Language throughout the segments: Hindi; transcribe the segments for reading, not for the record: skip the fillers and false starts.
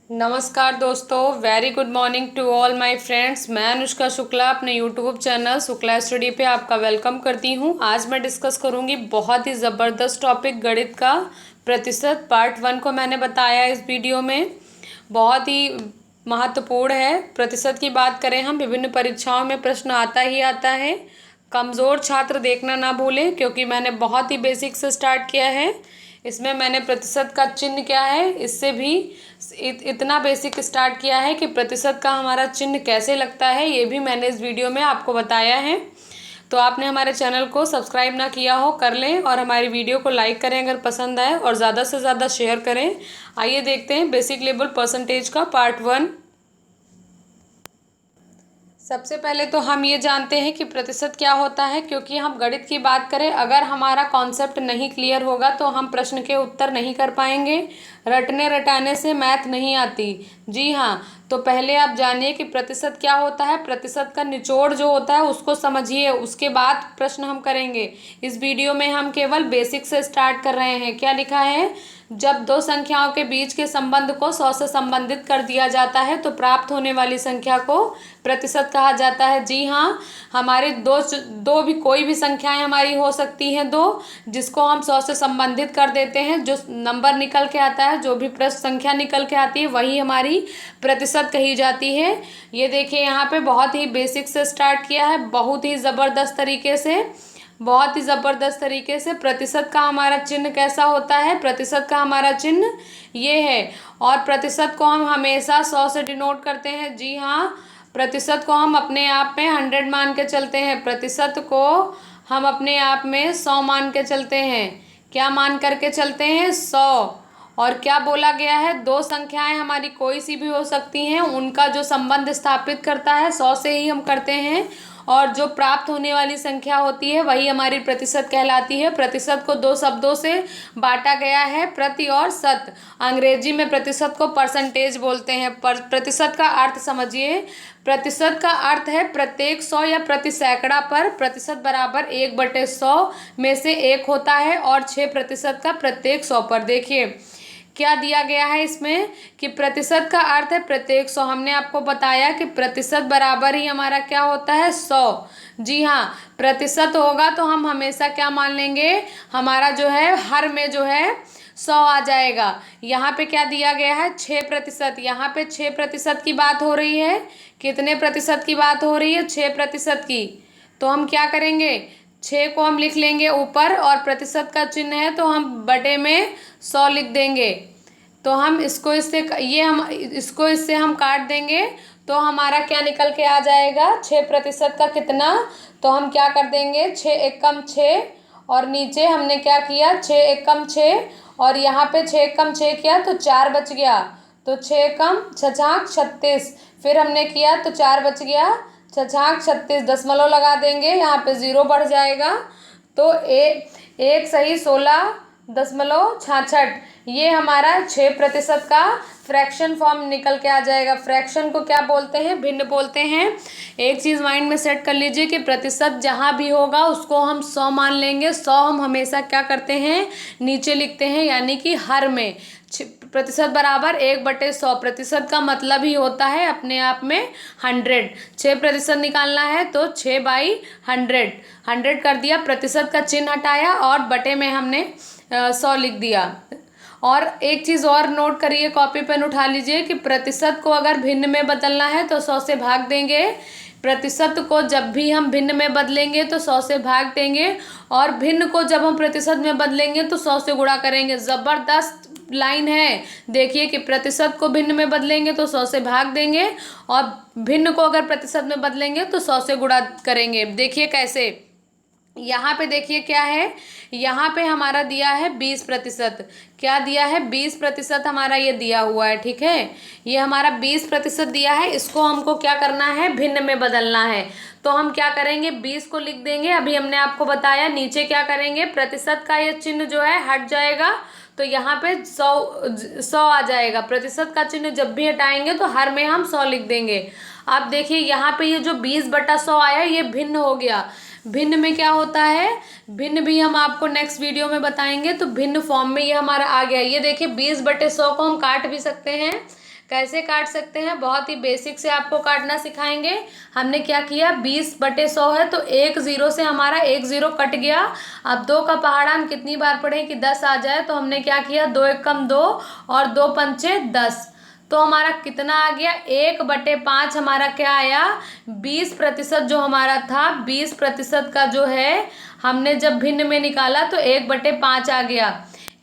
नमस्कार दोस्तों, very good morning to all my friends. मैं अनुष्का शुक्ला अपने यूट्यूब चैनल शुक्ला स्टडी पे आपका वेलकम करती हूँ। आज मैं डिस्कस करूँगी बहुत ही ज़बरदस्त टॉपिक गणित का प्रतिशत। पार्ट 1 को मैंने बताया इस वीडियो में, बहुत ही महत्वपूर्ण है। प्रतिशत की बात करें हम, विभिन्न परीक्षाओं में प्रश्न आता ही आता है। कमज़ोर छात्र देखना ना भूलें, क्योंकि मैंने बहुत ही बेसिक से स्टार्ट किया है। इसमें मैंने प्रतिशत का चिन्ह क्या है, इससे भी इतना बेसिक स्टार्ट किया है कि प्रतिशत का हमारा चिन्ह कैसे लगता है, ये भी मैंने इस वीडियो में आपको बताया है। तो आपने हमारे चैनल को सब्सक्राइब ना किया हो, कर लें, और हमारी वीडियो को लाइक करें अगर पसंद आए, और ज़्यादा से ज़्यादा शेयर करें। आइए देखते हैं बेसिक लेवल परसेंटेज का पार्ट 1। सबसे पहले तो हम ये जानते हैं कि प्रतिशत क्या होता है, क्योंकि हम गणित की बात करें, अगर हमारा कॉन्सेप्ट नहीं क्लियर होगा तो हम प्रश्न के उत्तर नहीं कर पाएंगे। रटने रटाने से मैथ नहीं आती। जी हाँ, तो पहले आप जानिए कि प्रतिशत क्या होता है। प्रतिशत का निचोड़ जो होता है उसको समझिए, उसके बाद प्रश्न हम करेंगे। इस वीडियो में हम केवल बेसिक से स्टार्ट कर रहे हैं। क्या लिखा है, जब दो संख्याओं के बीच के संबंध को 100 से संबंधित कर दिया जाता है तो प्राप्त होने वाली संख्या को प्रतिशत कहा जाता है। जी हाँ, हमारे दो भी कोई भी संख्याएं हमारी हो सकती हैं दो, जिसको हम 100 से संबंधित कर देते हैं। जो नंबर निकल के आता है, जो भी प्रश्न संख्या निकल के आती है, वही हमारी प्रतिशत कही जाती है। ये देखिए, यहाँ पे बहुत ही बेसिक से स्टार्ट किया है, बहुत ही ज़बरदस्त तरीके से, बहुत ही ज़बरदस्त तरीके से। प्रतिशत का हमारा चिन्ह कैसा होता है, प्रतिशत का हमारा चिन्ह ये है। और प्रतिशत को हम हमेशा 100 से डिनोट करते हैं। जी हाँ, प्रतिशत को हम अपने आप में 100 मान के चलते हैं। प्रतिशत को हम अपने आप में 100 मान के चलते हैं। क्या मान करके चलते हैं, 100। और क्या बोला गया है, दो संख्याएं हमारी कोई सी भी हो सकती हैं, उनका जो संबंध स्थापित करता है 100 से ही हम करते हैं, और जो प्राप्त होने वाली संख्या होती है वही हमारी प्रतिशत कहलाती है। प्रतिशत को दो शब्दों से बांटा गया है, प्रति और शत। अंग्रेजी में प्रतिशत को परसेंटेज बोलते हैं। प्रतिशत का अर्थ समझिए। प्रतिशत का अर्थ है प्रत्येक 100 या प्रति सैकड़ा पर प्रतिशत बराबर 1/100 में से एक होता है, और 6% का प्रत्येक 100 पर। देखिए क्या दिया गया है इसमें कि प्रतिशत का अर्थ है प्रत्येक 100। हमने आपको बताया कि प्रतिशत बराबर ही हमारा क्या होता है, 100। जी हाँ, प्रतिशत होगा तो हम हमेशा क्या मान लेंगे, हमारा जो है हर में जो है 100 आ जाएगा। यहाँ पे क्या दिया गया है, 6%। यहाँ पे 6% की बात हो रही है। कितने प्रतिशत की बात हो रही है, 6% की। तो हम क्या करेंगे, 6 को हम लिख लेंगे ऊपर, और प्रतिशत का चिन्ह है तो हम बटे में 100 लिख देंगे। तो हम इसको इससे हम काट देंगे, तो हमारा क्या निकल के आ जाएगा, 6% का कितना। तो हम क्या कर देंगे, 6 एकम 6, और नीचे हमने क्या किया, 6 एकम 6, और यहाँ पे 6 एकम 6 किया तो 4 बच गया। तो 6 एकम 6 36, फिर हमने किया तो 4 बच गया, 6 36, दशमलव लगा देंगे, यहाँ पे 0 बढ़ जाएगा। तो एक सही 16.66, ये हमारा 6% का फ्रैक्शन फॉर्म निकल के आ जाएगा। फ्रैक्शन को क्या बोलते हैं, भिन्न बोलते हैं। एक चीज़ माइंड में सेट कर लीजिए कि प्रतिशत जहाँ भी होगा उसको हम 100 मान लेंगे। 100 हम हमेशा क्या करते हैं, नीचे लिखते हैं, यानी कि हर में। प्रतिशत बराबर 1/100। प्रतिशत का मतलब ही होता है अपने आप में 100। 6% निकालना है तो 6/100। 100 कर दिया, प्रतिशत का चिन्ह हटाया, और बटे में हमने 100 लिख दिया। और एक चीज़ और नोट करिए, कॉपी पेन उठा लीजिए कि प्रतिशत को अगर भिन्न में बदलना है तो 100 से भाग देंगे। प्रतिशत को जब भी हम भिन्न में बदलेंगे तो 100 से भाग देंगे, और भिन्न को जब हम प्रतिशत में बदलेंगे तो 100 से गुणा करेंगे। ज़बरदस्त लाइन है। देखिए कि प्रतिशत को भिन्न में बदलेंगे तो 100 से भाग देंगे, और भिन्न को अगर प्रतिशत में बदलेंगे तो 100 से गुणा करेंगे। देखिए कैसे, यहाँ पे देखिए क्या है, यहाँ पे हमारा दिया है 20%। क्या दिया है, 20% हमारा ये दिया हुआ है, ठीक है। ये हमारा 20% दिया है, इसको हमको क्या करना है, भिन्न में बदलना है। तो हम क्या करेंगे, 20 को लिख देंगे। अभी हमने आपको बताया, नीचे क्या करेंगे, प्रतिशत का ये चिन्ह जो है हट जाएगा, तो यहाँ पे 100 आ जाएगा। प्रतिशत का चिन्ह जब भी हटाएंगे तो हर में हम 100 लिख देंगे। अब देखिए यहाँ पे ये जो 20/100 आया, ये भिन्न हो गया। भिन्न में क्या होता है, भिन्न भी हम आपको नेक्स्ट वीडियो में बताएंगे। तो भिन्न फॉर्म में ये हमारा आ गया। ये देखिए 20/100 को हम काट भी सकते हैं, कैसे काट सकते हैं, बहुत ही बेसिक से आपको काटना सिखाएंगे। हमने क्या किया, 20/100 है तो एक जीरो से हमारा एक जीरो कट गया। अब 2 का पहाड़ा हम कितनी बार पढ़े कि 10 आ जाए, तो हमने क्या किया, 2 एकम 2 और 2 पंचे 10, तो हमारा कितना आ गया, 1/5 हमारा क्या आया, 20% जो हमारा था, 20% का जो है हमने जब भिन्न में निकाला तो 1/5 आ गया,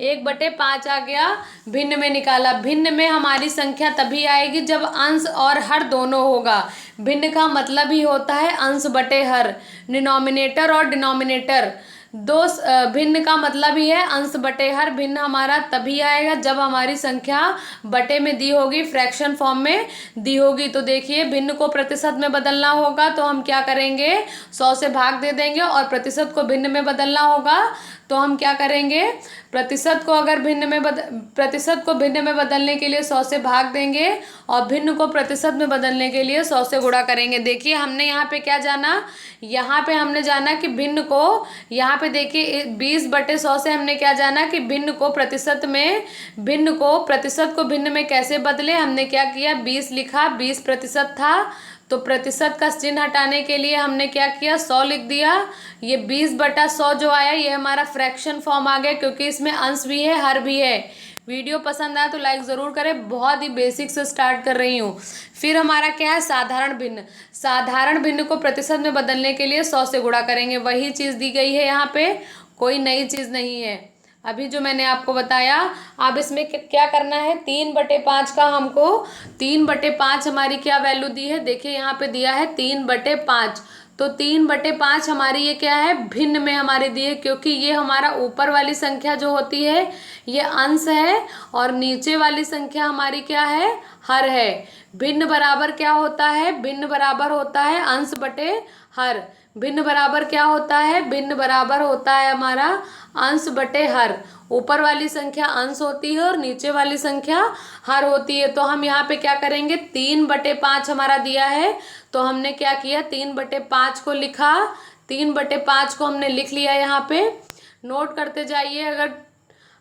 1/5 आ गया, भिन्न में निकाला। भिन्न में हमारी संख्या तभी आएगी जब अंश और हर दोनों होगा। भिन्न का मतलब ही होता है अंश बटे हर, डिनोमिनेटर और डिनोमिनेटर भिन्न का मतलब ही है अंश बटे हर। भिन्न हमारा तभी आएगा जब हमारी संख्या बटे में दी होगी, फ्रैक्शन फॉर्म में दी होगी। तो देखिए, भिन्न को प्रतिशत में बदलना होगा तो हम क्या करेंगे, 100 से भाग दे देंगे, और प्रतिशत को भिन्न में बदलना होगा तो हम क्या करेंगे, प्रतिशत को भिन्न में बदलने के लिए 100 से भाग देंगे और भिन्न को प्रतिशत में बदलने के लिए 100 से गुणा करेंगे। देखिए, हमने यहाँ पे क्या जाना, यहाँ पे हमने जाना कि भिन्न को, यहाँ पे देखिए 20/100 से हमने क्या जाना कि भिन्न को प्रतिशत को भिन्न में कैसे बदले। हमने क्या किया, 20 लिखा, 20% था तो प्रतिशत का चिन्ह हटाने के लिए हमने क्या किया, 100 लिख दिया। ये 20/100 जो आया ये हमारा फ्रैक्शन फॉर्म आ गया, क्योंकि इसमें अंश भी है हर भी है। वीडियो पसंद आया तो लाइक ज़रूर करें, बहुत ही बेसिक से स्टार्ट कर रही हूँ। फिर हमारा क्या है, साधारण भिन्न। साधारण भिन्न को प्रतिशत में बदलने के लिए 100 से गुणा करेंगे, वही चीज़ दी गई है यहाँ पे, कोई नई चीज़ नहीं है अभी जो मैंने आपको बताया। अब इसमें क्या करना है, 3/5 का हमको 3/5 हमारी क्या वैल्यू दी है, देखिए यहाँ पे दिया है 3/5, तो 3/5 हमारी ये क्या है, भिन्न में हमारी दी है, क्योंकि ये हमारा ऊपर वाली संख्या जो होती है ये अंश है और नीचे वाली संख्या हमारी क्या है, हर है। भिन्न बराबर क्या होता है, भिन्न बराबर होता है अंश बटे हर। भिन्न बराबर क्या होता है, भिन्न बराबर होता है हमारा अंश बटे हर। ऊपर वाली संख्या अंश होती है और नीचे वाली संख्या हर होती है। तो हम यहाँ पे क्या करेंगे, 3/5 हमारा दिया है तो हमने क्या किया, 3/5 को लिखा, 3/5 को हमने लिख लिया। यहाँ पे नोट करते जाइए,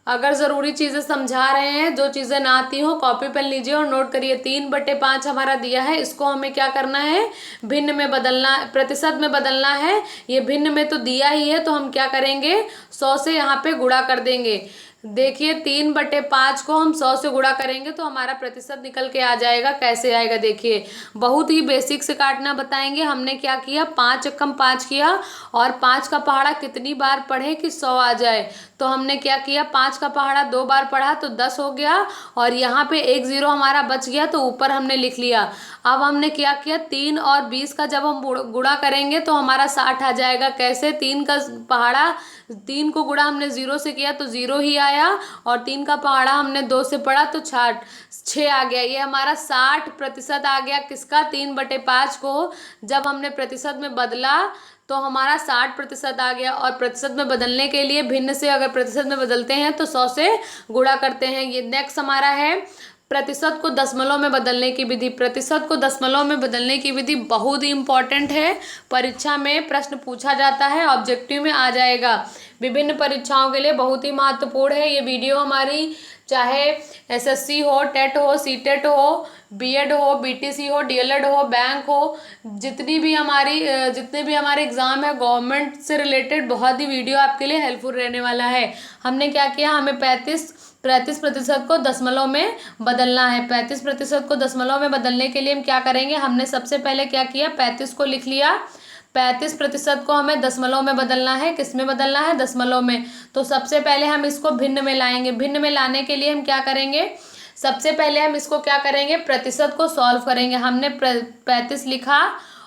अगर ज़रूरी चीज़ें समझा रहे हैं, जो चीज़ें ना आती हो कॉपी पेन लीजिए और नोट करिए। 3/5 हमारा दिया है, इसको हमें क्या करना है, भिन्न में बदलना, प्रतिशत में बदलना है। ये भिन्न में तो दिया ही है तो हम क्या करेंगे, 100 से यहाँ पे गुणा कर देंगे। देखिए 3/5 को हम 100 से गुणा करेंगे तो हमारा प्रतिशत निकल के आ जाएगा। कैसे आएगा देखिए, बहुत ही बेसिक से काटना बताएंगे। हमने क्या किया, 5 एकम 5 किया और 5 का पहाड़ा कितनी बार पढ़े कि 100 आ जाए, तो हमने क्या किया, 5 का पहाड़ा 2 बार पढ़ा तो 10 हो गया और यहाँ पे एक जीरो हमारा बच गया तो ऊपर हमने लिख लिया। अब हमने क्या किया, 3 और 20 का जब हम गुणा करेंगे तो हमारा 60 आ जाएगा। कैसे, 3 का पहाड़ा, 3 को गुणा हमने 0 से किया तो 0 ही आया और 3 का पहाड़ा हमने 2 से पढ़ा तो 6 आ गया। ये हमारा 60% आ गया। किसका, 3/5 को जब हमने प्रतिशत में बदला तो हमारा 60% आ गया। और प्रतिशत में बदलने के लिए भिन्न से अगर प्रतिशत में बदलते हैं तो 100 से गुणा करते हैं। ये नेक्स्ट हमारा है प्रतिशत को दशमलव में बदलने की विधि। प्रतिशत को दशमलव में बदलने की विधि बहुत ही इंपॉर्टेंट है, परीक्षा में प्रश्न पूछा जाता है, ऑब्जेक्टिव में आ जाएगा। विभिन्न परीक्षाओं के लिए बहुत ही महत्वपूर्ण है ये वीडियो हमारी, चाहे एसएससी हो, टेट हो, सीटेट हो, बीएड हो, बीटीसी हो, डीएलएड हो, बैंक हो, जितने भी हमारे एग्ज़ाम है गवर्नमेंट से रिलेटेड, बहुत ही वीडियो आपके लिए हेल्पफुल रहने वाला है। हमने क्या किया, हमें 35% को दशमलव में बदलना है। 35% को दशमलव में बदलने के लिए हम क्या करेंगे, हमने सबसे पहले क्या किया, 35 को लिख लिया। 35% को हमें दशमलव में बदलना है। किस में बदलना है, दशमलव में। तो सबसे पहले हम इसको भिन्न में लाएंगे। भिन्न में लाने के लिए हम क्या करेंगे, सबसे पहले हम इसको क्या करेंगे, प्रतिशत को सॉल्व करेंगे। हमने 35 लिखा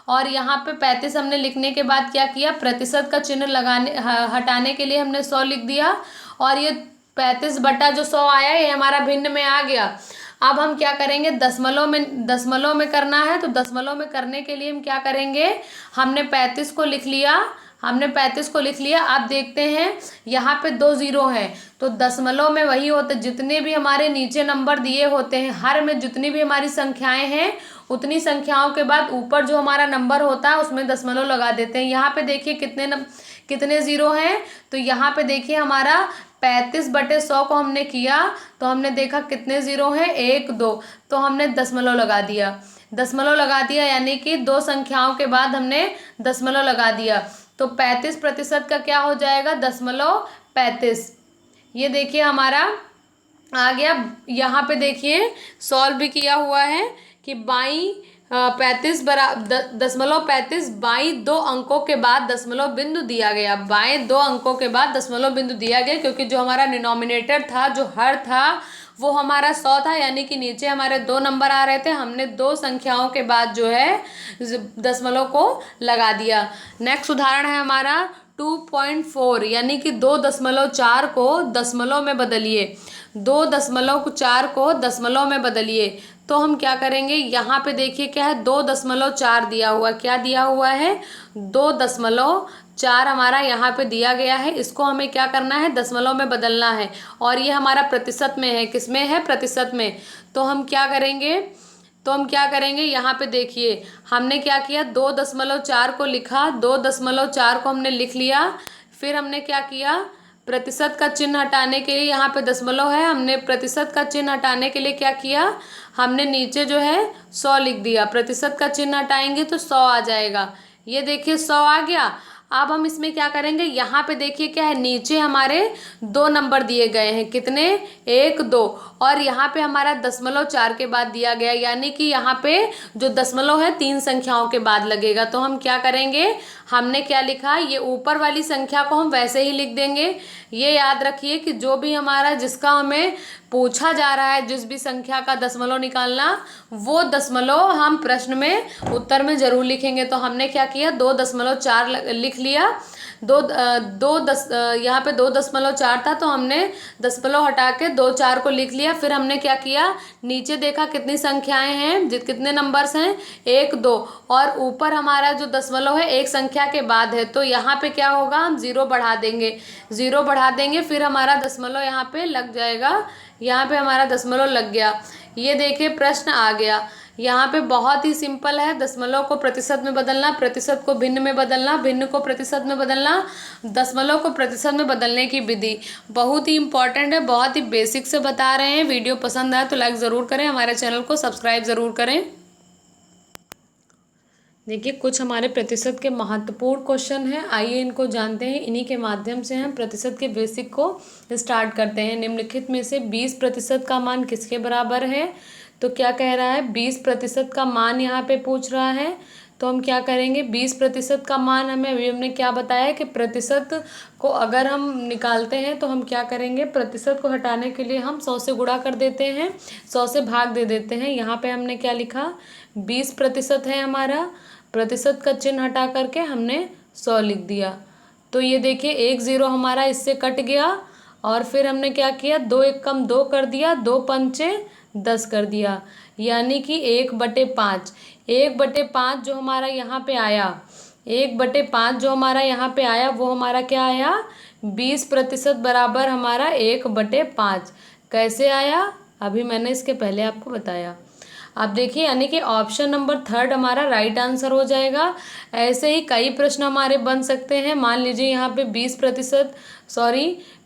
और यहाँ पे 35 हमने लिखने के बाद क्या किया, प्रतिशत का चिन्ह हटाने के लिए हमने 100 लिख दिया और ये 35 बटा जो 100 आया ये हमारा भिन्न में आ गया। अब हम क्या करेंगे, दशमलव में करना है, तो दशमलव में करने के लिए हम क्या करेंगे, हमने 35 को लिख लिया। अब देखते हैं यहाँ पे 2 जीरो हैं, तो दशमलव में वही होते, जितने भी हमारे नीचे नंबर दिए होते हैं, हर में जितनी भी हमारी संख्याएं हैं उतनी संख्याओं के बाद ऊपर जो हमारा नंबर होता है उसमें दशमलव लगा देते हैं। यहाँ पे देखिए कितने ज़ीरो हैं, तो यहाँ पे देखिए हमारा 35/100 को हमने किया तो हमने देखा कितने ज़ीरो हैं, 1 2, तो हमने दशमलव लगा दिया, दशमलव लगा दिया, यानी कि दो संख्याओं के बाद हमने दशमलव लगा दिया। तो 35% का क्या हो जाएगा, 0.35। ये देखिए हमारा आ गया। यहाँ पे देखिए सॉल्व भी किया हुआ है कि बाई 35 बाई दो अंकों के बाद दशमलव बिंदु दिया गया, बाएं दो अंकों के बाद दशमलव बिंदु दिया गया, क्योंकि जो हमारा डिनोमिनेटर था, जो हर था, वो हमारा 100 था, यानी कि नीचे हमारे 2 नंबर आ रहे थे, हमने दो संख्याओं के बाद जो है दशमलव को लगा दिया। नेक्स्ट उदाहरण है हमारा 2.4, यानी कि 2.4 को दशमलव में बदलिए, 2.4 को दशमलव में बदलिए। तो हम क्या करेंगे, यहाँ पे देखिए क्या है, 2.4 दिया हुआ, क्या दिया हुआ है, 2.4 हमारा यहाँ पे दिया गया है। इसको हमें क्या करना है, दशमलव में बदलना है, और ये हमारा प्रतिशत में है, किसमें है, प्रतिशत में। तो हम क्या करेंगे, यहाँ पे देखिए हमने क्या किया, 2.4 को लिखा, 2.4 को हमने लिख लिया, फिर हमने क्या किया, प्रतिशत का चिन्ह हटाने के लिए, यहाँ पे दशमलव है, हमने प्रतिशत का चिन्ह हटाने के लिए क्या किया, हमने नीचे जो है 100 लिख दिया, प्रतिशत का चिन्ह हटाएंगे तो 100 आ जाएगा। ये देखिए 100 आ गया। अब हम इसमें क्या करेंगे, यहाँ पे देखिए क्या है, नीचे हमारे 2 नंबर दिए गए हैं, कितने, 1 2, और यहाँ पे हमारा 0.4 के बाद दिया गया, यानी कि यहाँ पे जो दशमलव है 3 संख्याओं के बाद लगेगा। तो हम क्या करेंगे, हमने क्या लिखा, ये ऊपर वाली संख्या को हम वैसे ही लिख देंगे। ये याद रखिए कि जो भी हमारा, जिसका हमें पूछा जा रहा है, जिस भी संख्या का दशमलव निकालना, वो दशमलव हम प्रश्न में उत्तर में जरूर लिखेंगे। तो हमने क्या किया, 2.4 लिख लिया, यहाँ पे 2.4 था, तो हमने दशमलव हटा के 2.4 को लिख लिया। फिर हमने क्या किया, नीचे देखा कितनी संख्याएं हैं, कितने नंबर्स हैं, 1 2, और ऊपर हमारा जो दशमलव है एक संख्या के बाद है, तो यहाँ पे क्या होगा, हम 0 बढ़ा देंगे, 0 बढ़ा देंगे, फिर हमारा दशमलव यहाँ पे लग जाएगा, यहाँ पे हमारा दशमलव लग गया। ये देखिए प्रश्न आ गया। यहाँ पे बहुत ही सिंपल है, दशमलव को प्रतिशत में बदलना, प्रतिशत को भिन्न में बदलना, भिन्न को प्रतिशत में बदलना, दशमलव को प्रतिशत में बदलने की विधि बहुत ही इंपॉर्टेंट है, बहुत ही बेसिक से बता रहे हैं। वीडियो पसंद आए तो लाइक ज़रूर करें, हमारे चैनल को सब्सक्राइब ज़रूर करें। देखिए कुछ हमारे प्रतिशत के महत्वपूर्ण क्वेश्चन हैं, आइए इनको जानते हैं। इन्हीं के माध्यम से हम प्रतिशत के बेसिक को स्टार्ट करते हैं। निम्नलिखित में से 20% का मान किसके बराबर है, तो क्या कह रहा है, 20% का मान यहाँ पे पूछ रहा है। तो हम क्या करेंगे, 20% का मान हमें, अभी हमने क्या बताया कि प्रतिशत को अगर हम निकालते हैं तो हम क्या करेंगे, प्रतिशत को हटाने के लिए हम 100 से गुणा कर देते हैं, 100 से भाग दे देते हैं। यहाँ पे हमने क्या लिखा, 20% है हमारा, प्रतिशत का चिन्ह हटा करके हमने 100 लिख दिया। तो ये देखिए 1 0 हमारा इससे कट गया, और फिर हमने क्या किया, 2 1 कम 2 कर दिया, 2 पंचे 10 कर दिया, यानी कि 1/5। 1/5 जो हमारा यहाँ पे आया, 1/5 जो हमारा यहाँ पे आया, वो हमारा क्या आया, 20% बराबर हमारा 1/5। कैसे आया, अभी मैंने इसके पहले आपको बताया। आप देखिए, यानी कि ऑप्शन नंबर 3 हमारा राइट आंसर हो जाएगा। ऐसे ही कई प्रश्न हमारे बन सकते हैं। मान लीजिए यहाँ पे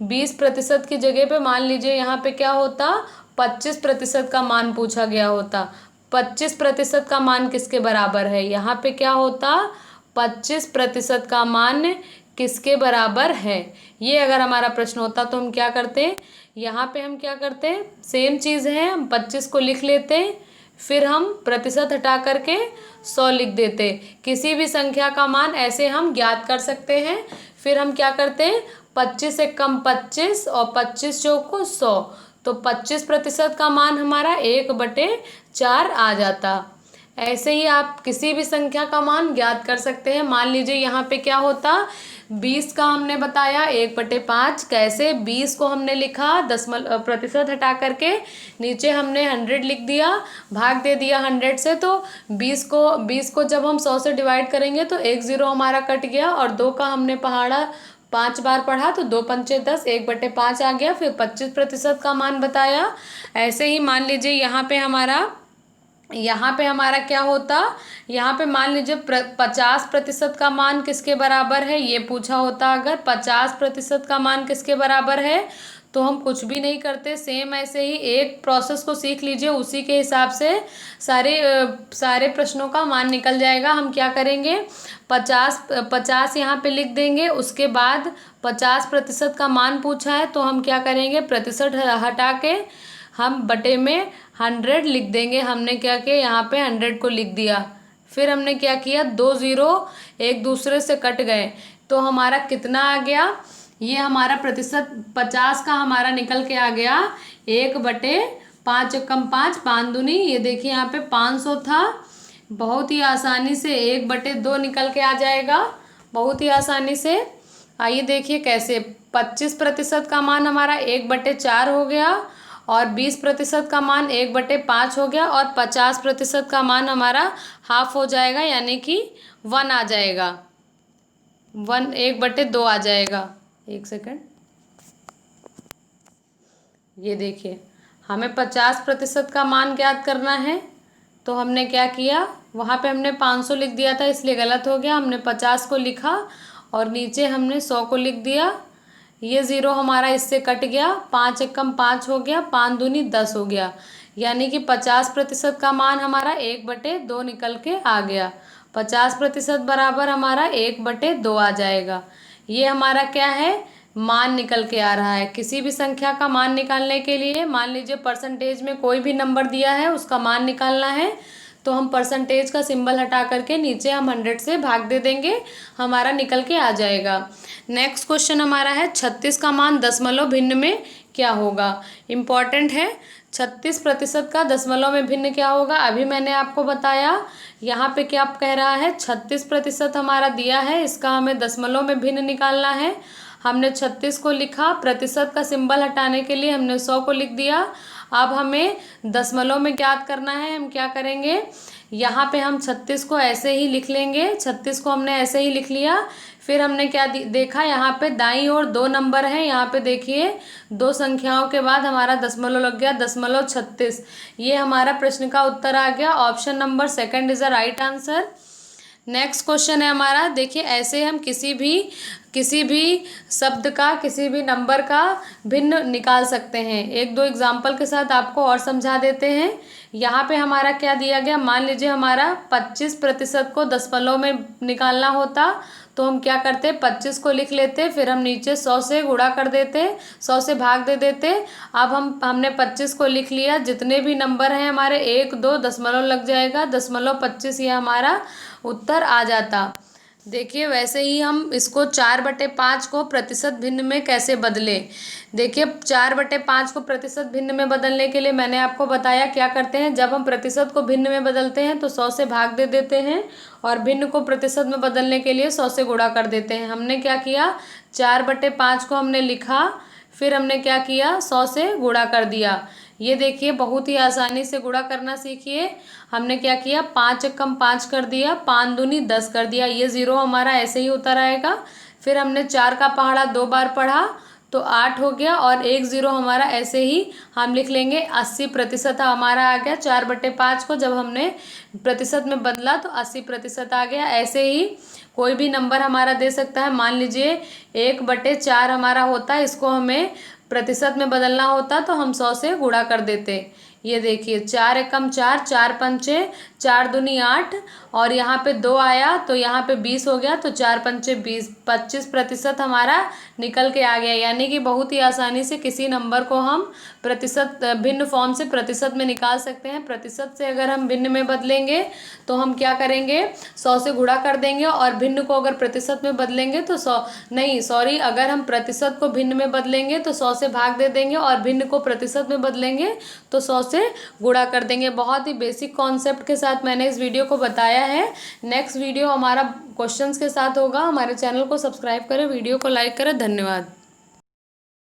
20% की जगह पे मान लीजिए यहाँ पे क्या होता, 25% का मान पूछा गया होता। 25% का मान किसके बराबर है, यहाँ पे क्या होता, 25% का मान किसके बराबर है, ये अगर हमारा प्रश्न होता तो हम क्या करते, यहाँ पे हम क्या करते, सेम चीज़ है, हम 25 को लिख लेते, फिर हम प्रतिशत हटा करके 100 लिख देते। किसी भी संख्या का मान ऐसे हम ज्ञात कर सकते हैं। फिर हम क्या करते हैं, 25 से कम 25 और 25 चौक को 100, तो 25% का मान हमारा 1/4 आ जाता। ऐसे ही आप किसी भी संख्या का मान ज्ञात कर सकते हैं। मान लीजिए यहाँ पे क्या होता, 20 का हमने बताया 1/5, कैसे, 20 को हमने लिखा प्रतिशत हटा करके, नीचे हमने 100 लिख दिया, भाग दे दिया 100 से, तो 20 को जब हम 100 से डिवाइड करेंगे तो 1 0 हमारा कट गया, और 2 का हमने पहाड़ा 5 बार पढ़ा, तो 2 पंचे 10, 1/5 आ गया। फिर 25% का मान बताया। ऐसे ही मान लीजिए यहाँ पे हमारा यहाँ पे हमारा क्या होता, यहाँ पे मान लीजिए 50% का मान किसके बराबर है, ये पूछा होता। अगर 50% का मान किसके बराबर है तो हम कुछ भी नहीं करते, सेम ऐसे ही एक प्रोसेस को सीख लीजिए, उसी के हिसाब से सारे प्रश्नों का मान निकल जाएगा। हम क्या करेंगे, 50 यहाँ पे लिख देंगे, उसके बाद 50% का मान पूछा है तो हम क्या करेंगे, प्रतिशत हटा के हम बटे में 100 लिख देंगे। हमने क्या किया, यहाँ पे 100 को लिख दिया। फिर हमने क्या किया, 2 जीरो एक दूसरे से कट गए तो हमारा कितना आ गया, ये हमारा प्रतिशत 50 का हमारा निकल के आ गया 1/5 एकम 5 5 दूनी, ये देखिए यहाँ पे 500 था। बहुत ही आसानी से 1/2 निकल के आ जाएगा, बहुत ही आसानी से। आइए देखिए कैसे, 25% का मान हमारा 1/4 हो गया, और 20% का मान 1/5 हो गया, और 50% का मान हमारा हाफ हो जाएगा, यानी कि 1 आ जाएगा, 1/2 आ जाएगा। एक सेकंड, ये देखिए हमें 50% का मान ज्ञात करना है, तो हमने क्या किया, वहाँ पे हमने 500 लिख दिया था इसलिए गलत हो गया, हमने 50 को लिखा और नीचे हमने 100 को लिख दिया। ये ज़ीरो हमारा इससे कट गया, 5 एकम 5 हो गया, 5 दूनी 10 हो गया, यानी कि 50% का मान हमारा 1/2 निकल के आ गया। 50% बराबर हमारा 1/2 आ जाएगा। ये हमारा क्या है, मान निकल के आ रहा है। किसी भी संख्या का मान निकालने के लिए, मान लीजिए परसेंटेज में कोई भी नंबर दिया है, उसका मान निकालना है तो हम परसेंटेज का सिंबल हटा करके नीचे हम 100 से भाग दे देंगे, हमारा निकल के आ जाएगा। नेक्स्ट क्वेश्चन हमारा है 36 का मान दशमलव भिन्न में क्या होगा। इम्पॉर्टेंट है, 36% का दशमलव में भिन्न क्या होगा, अभी मैंने आपको बताया। यहाँ पे क्या कह रहा है, 36% हमारा दिया है, इसका हमें दशमलव में भिन्न निकालना है। हमने 36 को लिखा, प्रतिशत का सिंबल हटाने के लिए हमने 100 को लिख दिया। अब हमें दशमलव में ज्ञात करना है, हम क्या करेंगे, यहाँ पे हम 36 को ऐसे ही लिख लेंगे, 36 को हमने ऐसे ही लिख लिया। फिर हमने क्या देखा, यहाँ पे दाईं ओर 2 नंबर हैं, यहाँ पे देखिए 2 संख्याओं के बाद हमारा दशमलव लग गया, 36. ये हमारा प्रश्न का उत्तर आ गया। Option number second is the right answer. Next question है हमारा, देखिए ऐसे हम किसी भी शब्द का, किसी भी नंबर का भिन्न निकाल सकते हैं। 1-2 एग्जाम्पल के साथ आपको और समझा देते हैं। यहाँ पे हमारा क्या दिया गया, मान लीजिए हमारा 25% को दशमलव में निकालना होता तो हम क्या करते, 25 को लिख लेते, फिर हम नीचे 100 से गुणा कर देते, 100 से भाग दे देते। अब हमने 25 को लिख लिया, जितने भी नंबर हैं हमारे 1-2 दशमलव लग जाएगा, 0.25 ये हमारा उत्तर आ जाता। देखिए वैसे ही हम इसको 4/5 को प्रतिशत भिन्न में कैसे बदले। देखिए 4/5 को प्रतिशत भिन्न में बदलने के लिए मैंने आपको बताया क्या करते हैं, जब हम प्रतिशत को भिन्न में बदलते हैं तो 100 से भाग दे देते हैं, और भिन्न को प्रतिशत में बदलने के लिए 100 से गुणा कर देते हैं। हमने क्या किया, 4/5 को हमने लिखा, फिर हमने क्या किया, 100 से गुणा कर दिया। ये देखिए बहुत ही आसानी से गुणा करना सीखिए। हमने क्या किया, 5 एकम 5 कर दिया, 5 दूनी 10 कर दिया, ये ज़ीरो हमारा ऐसे ही उतर आएगा। फिर हमने 4 का पहाड़ा 2 बार पढ़ा तो 8 हो गया, और 1 ज़ीरो हमारा ऐसे ही हम लिख लेंगे। 80% हमारा आ गया। 4/5 को जब हमने प्रतिशत में बदला तो 80% आ गया। ऐसे ही कोई भी नंबर हमारा दे सकता है, मान लीजिए 1/4 हमारा होता है, इसको हमें प्रतिशत में बदलना होता तो हम 100 से गुणा कर देते। ये देखिए 4 एकम 4, 4 पंचे 4 दूनी 8, और यहाँ पे 2 आया तो यहाँ पे 20 हो गया, तो 4 पंचे 20, 25% हमारा निकल के आ गया। यानी कि बहुत ही आसानी से किसी नंबर को हम प्रतिशत भिन्न फॉर्म से प्रतिशत में निकाल सकते हैं। प्रतिशत से अगर हम भिन्न में बदलेंगे तो हम क्या करेंगे, 100 से गुणा कर देंगे, और भिन्न को अगर प्रतिशत में बदलेंगे तो अगर हम प्रतिशत को भिन्न में बदलेंगे तो 100 से भाग दे देंगे, और भिन्न को प्रतिशत में बदलेंगे तो 100 से गुणा कर देंगे। बहुत ही बेसिक कॉन्सेप्ट के साथ मैंने इस वीडियो को बताया है। नेक्स्ट वीडियो हमारा क्वेश्चंस के साथ होगा। हमारे चैनल को सब्सक्राइब करें, वीडियो को लाइक करें। धन्यवाद।